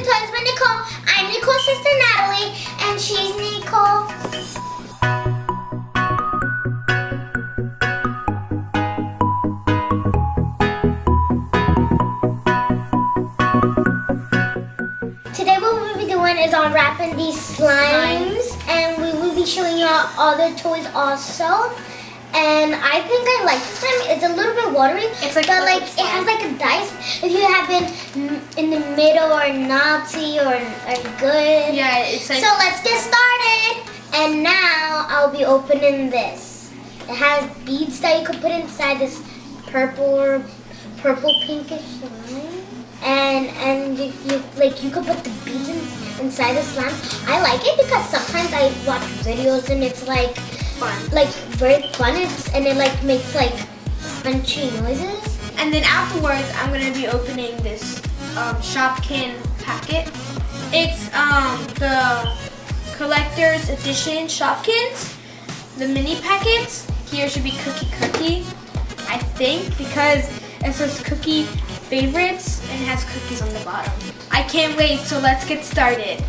Toys with Nicole. I'm Nicole's sister Natalie, and she's Nicole. Today what we'll be doing is unwrapping these slimes, and we will be showing you our other toys also. And I think I like this slime. It's a little bit watery, but like it has like a dice. If you have been in the middle or naughty or good. Yeah, it's like. So let's get started. And now I'll be opening this. It has beads that you could put inside this purple pinkish slime. And you could put the beads inside the slime. I like it because sometimes I watch videos and it's like Fun. like very fun. And it like makes like crunchy noises. And then afterwards, I'm gonna be opening this Shopkins packet. It's the collector's edition Shopkins, the mini packets. Here should be cookie, I think, because it says cookie favorites and it has cookies on the bottom. I can't wait, so let's get started.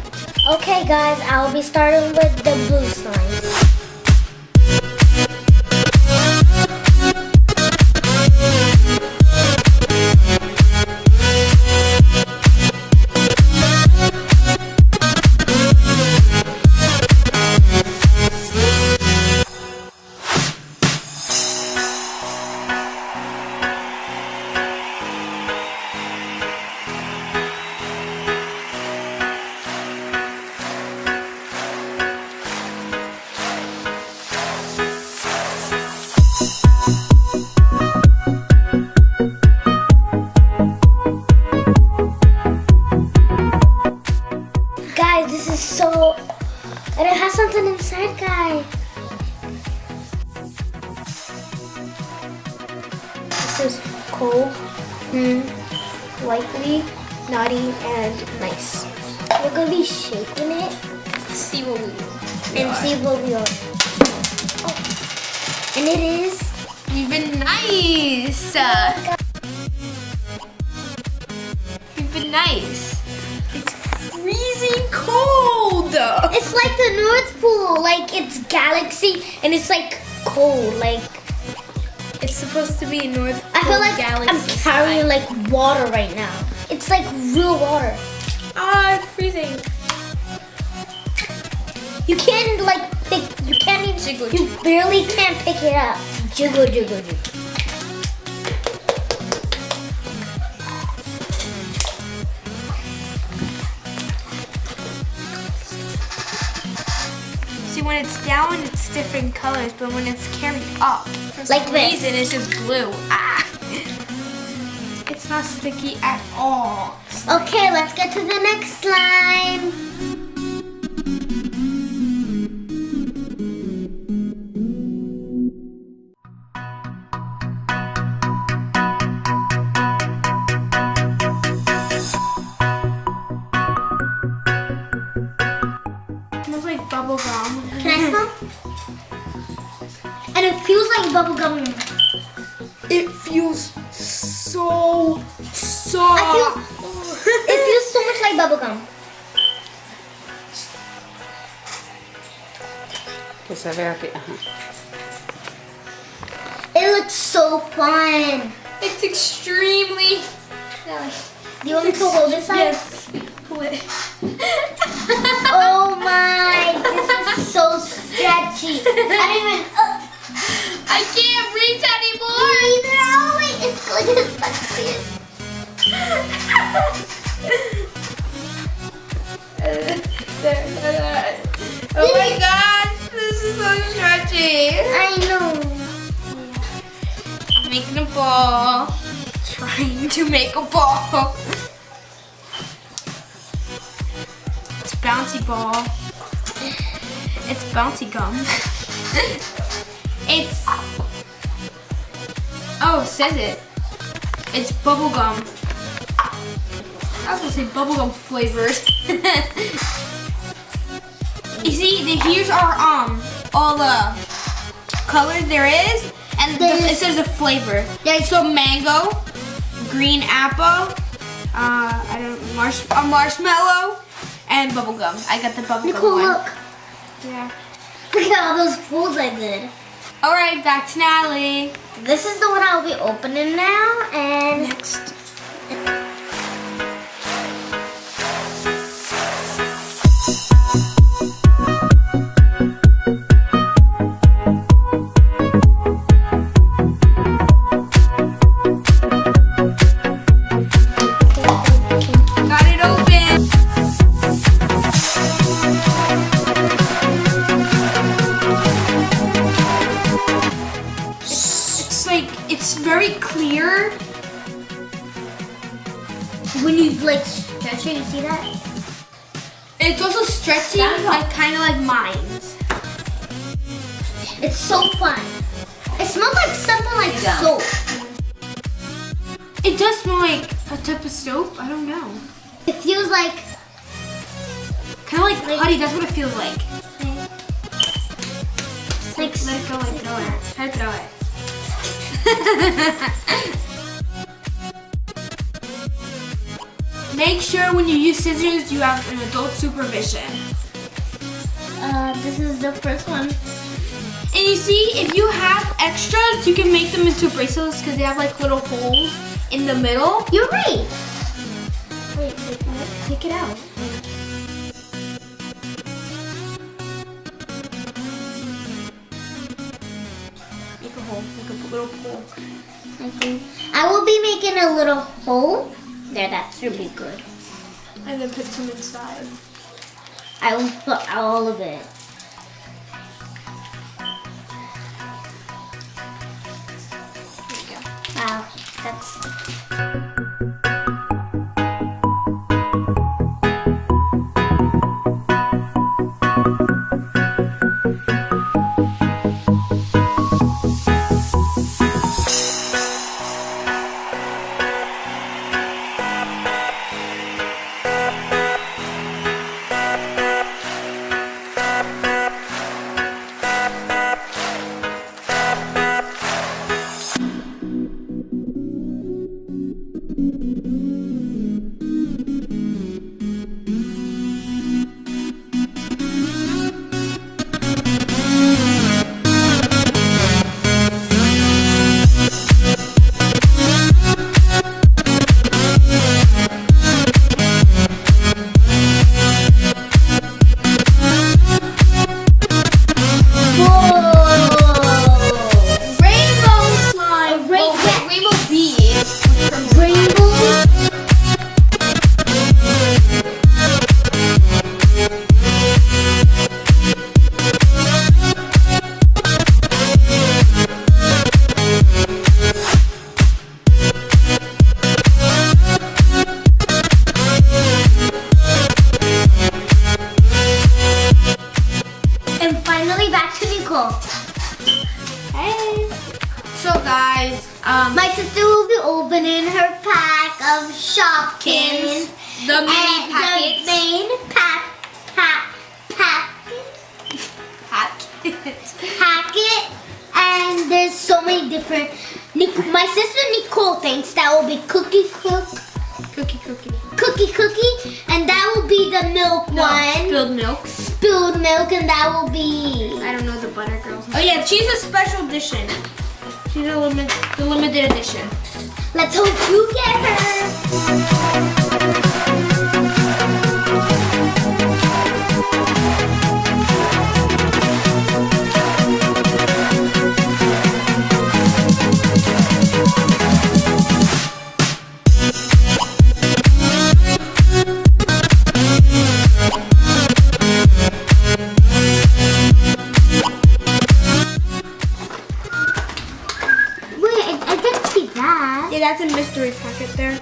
Okay guys, I'll be starting with the blue slime. Guys, this is so, and it has something inside, guys. This is cool, likely, naughty, and nice. We're gonna be shaking it. See what we See what we are. Oh. And it is even nice. Even nice. It's freezing cold. It's like the North Pole, like it's galaxy, and it's like cold, like It's supposed to be North Pole I feel like galaxy I'm carrying like water right now. It's like real water. Ah, it's freezing. You can't like you can't even Jiggle, you barely can't pick it up. Jiggle, jiggle, jiggle. See, when it's down, it's different colors, but when it's carried up, for Like some this. reason, it's just blue. Ah! It's not sticky at all. Okay, let's get to the next slime. It smells like bubble gum. Can I smell? And it feels like bubble gum. It feels so soft. It feels so much like bubble gum. Que se vea que, ajá. It looks so fun. It's extremely. Do you want me to hold this side? Yes. Pull it. Oh my, this is so stretchy. I don't even. I can't reach anymore. Oh wait, it's good. It's like this. Oh my gosh, this is so stretchy. I know. Making a ball. Trying to make a ball. It's bouncy ball. It's bouncy gum. It's. Oh, it says it. It's bubble gum. I was gonna say bubblegum flavored. You see, here's our all the colors there is, and it says the flavor. There's so mango, green apple. I don't a marshmallow and bubblegum. I got the bubblegum Nicole, one. look. Yeah. Look at all those folds I did. All right, back to Natalie. This is the one I'll be opening now, and Next. Got it open. It's like, it's very clear. when you like stretch it, you see that? It's also stretchy, like kind of like mine. It's so fun. It smells like something like soap. It does smell like a type of soap. I don't know. It feels like Kind of like putty. That's what it feels like. like Let it go and throw it. Try to throw it. Make sure when you use scissors, you have an adult supervision. this is the first one. And you see, if you have extras, you can make them into bracelets because they have like little holes in the middle. You're right. Wait, take it out. Make a hole, make a little hole. I think I will be making a little hole. There, that should be good. And then put some inside. I will put all of it. There you go. Wow, that's. Hey. So guys, My sister will be opening her pack of Shopkins. the mini And packets. the main packet. And there's so many different. My sister Nicole thinks that will be cookie, and that will be the milk one. Spilled milk. Spilled milk, and that will be. I don't know the butter girls. Oh yeah, she's a special edition. She's the limited edition. Let's hope you get her. Yeah, that's a mystery packet there.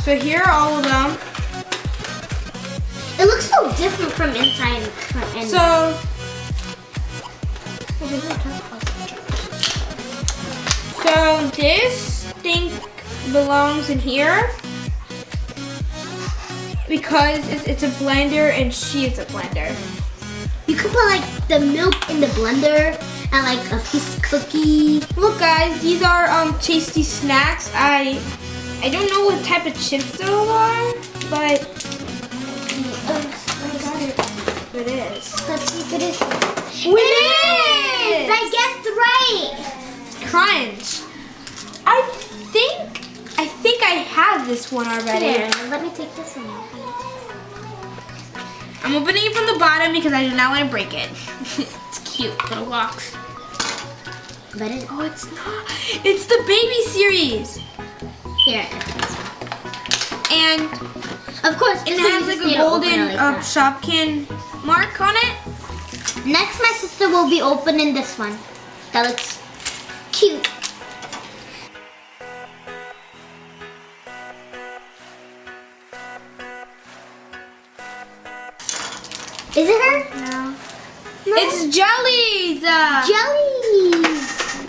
So here are all of them. It looks so different from inside. So this thing belongs in here because it's a blender and she is a blender. You could put like the milk in the blender and like a piece of cookie. Look guys, these are tasty snacks. I don't know what type of chips those are, but but I got it. It is. Let's see if it is. It is! I guessed right. Crunch. I think I have this one already. Here, let me take this one. I'm opening it from the bottom because I do not want to break it. It's cute little box. But it, Oh, it's not. It's the baby series. here. And Of course, it has like a golden Shopkin mark on it. Next, my sister will be opening this one. That looks cute. Is it her? No. It's jellies. Jellies.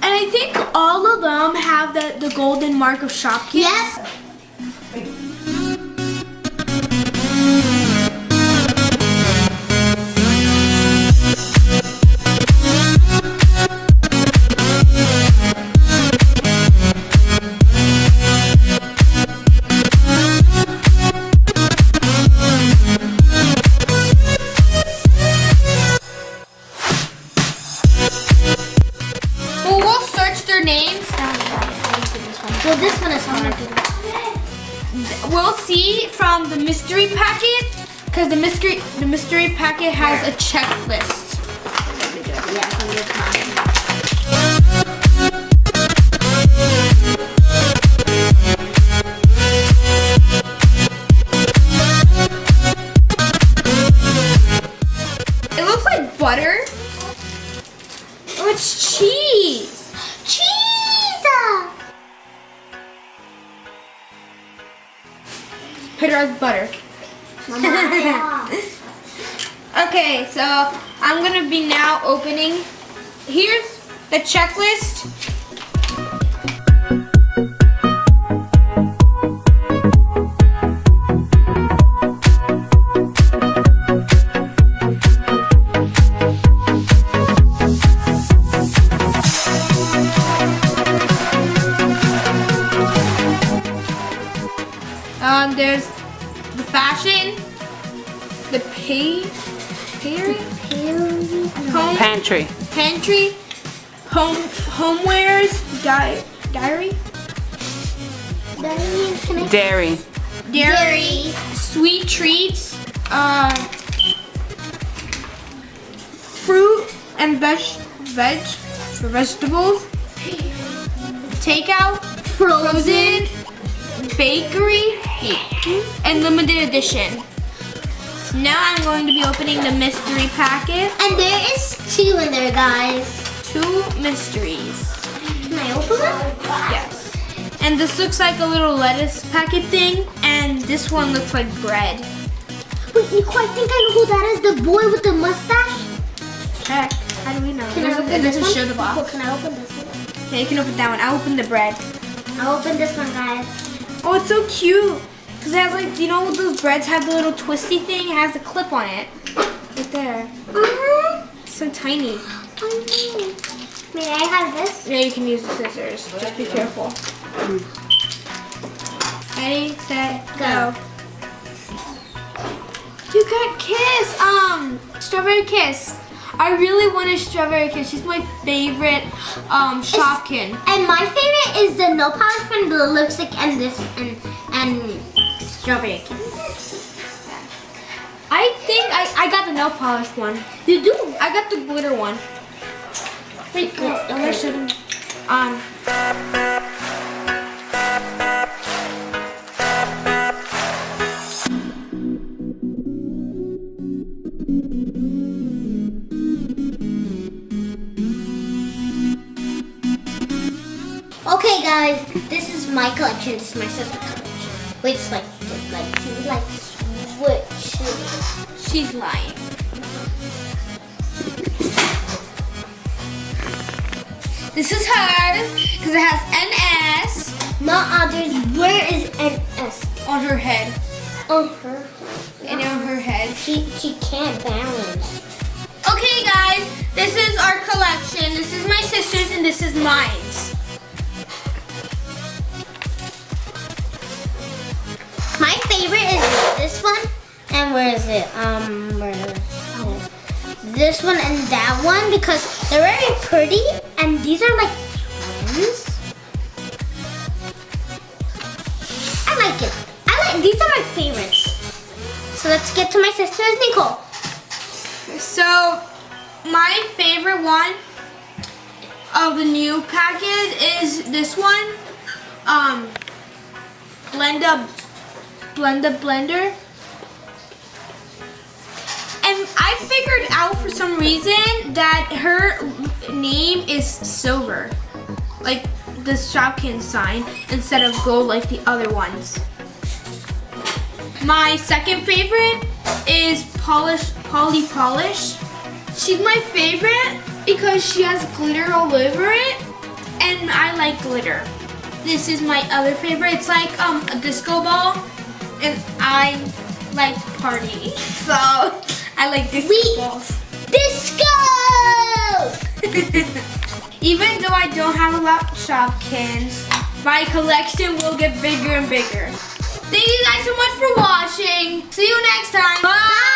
And I think all of them have the golden mark of Shopkins. Yes. Well, we'll search their names. Well, this one is hard. We'll see from the mystery packet because the mystery packet has a checklist. Yeah, from this one. It looks like butter. Oh, it's cheese. Cheese! Put it as butter. Mama. Okay, so I'm gonna be now opening. Here's the checklist. There's the fashion, the Pantry. pantry, homewares, diary, Dairy. dairy, sweet treats, fruit and vegetables, takeout, frozen, bakery, and limited edition. So now I'm going to be opening the mystery packet. And there is 2 in there, guys. 2 mysteries. Can I open them? Yes. And this looks like a little lettuce packet thing, and this one looks like bread. Wait, Nicole, I think I know who that is. The boy with the mustache. Heck, how do we know? Can I open It this doesn't one? show the box. Nicole, can I open this one? Okay, you can open that one. I'll open the bread. I'll open this one, guys. Oh, it's so cute. Because it has like, you know those breads have the little twisty thing? It has the clip on it. Right there. So tiny. May I have this? Yeah, you can use the scissors. Just be careful. Ready, set, go. You got Kiss. Strawberry Kiss. I really want a Strawberry Kiss. She's my favorite Shopkin. And my favorite is the no polish one, the lipstick, and this, and strawberry kiss. I think I got the nail polish one. You do? I got the glitter one. Wait, I'm gonna show them. Okay, guys, this is my collection. This is my sister's collection. Wait, it's like switch. She's lying. This is hers because it has NS Not others. Where is NS? on her head. On her. And on her head. She can't balance. Okay, guys, this is our collection. This is my sister's and this is mine. My favorite is this one. And where is it? This one and that one because they're very pretty and these are like twins. I like it. These are my favorites. So let's get to my sister's, Nicole. So my favorite one of the new packet is this one. Blender. And I figured out for some reason that her name is silver, like the Shopkins sign, instead of gold like the other ones. My second favorite is Polly Polish. She's my favorite because she has glitter all over it, and I like glitter. This is my other favorite. It's like a disco ball, and I like to party, so I like disco balls. Disco! Even though I don't have a lot of Shopkins, my collection will get bigger and bigger. Thank you guys so much for watching. See you next time. Bye!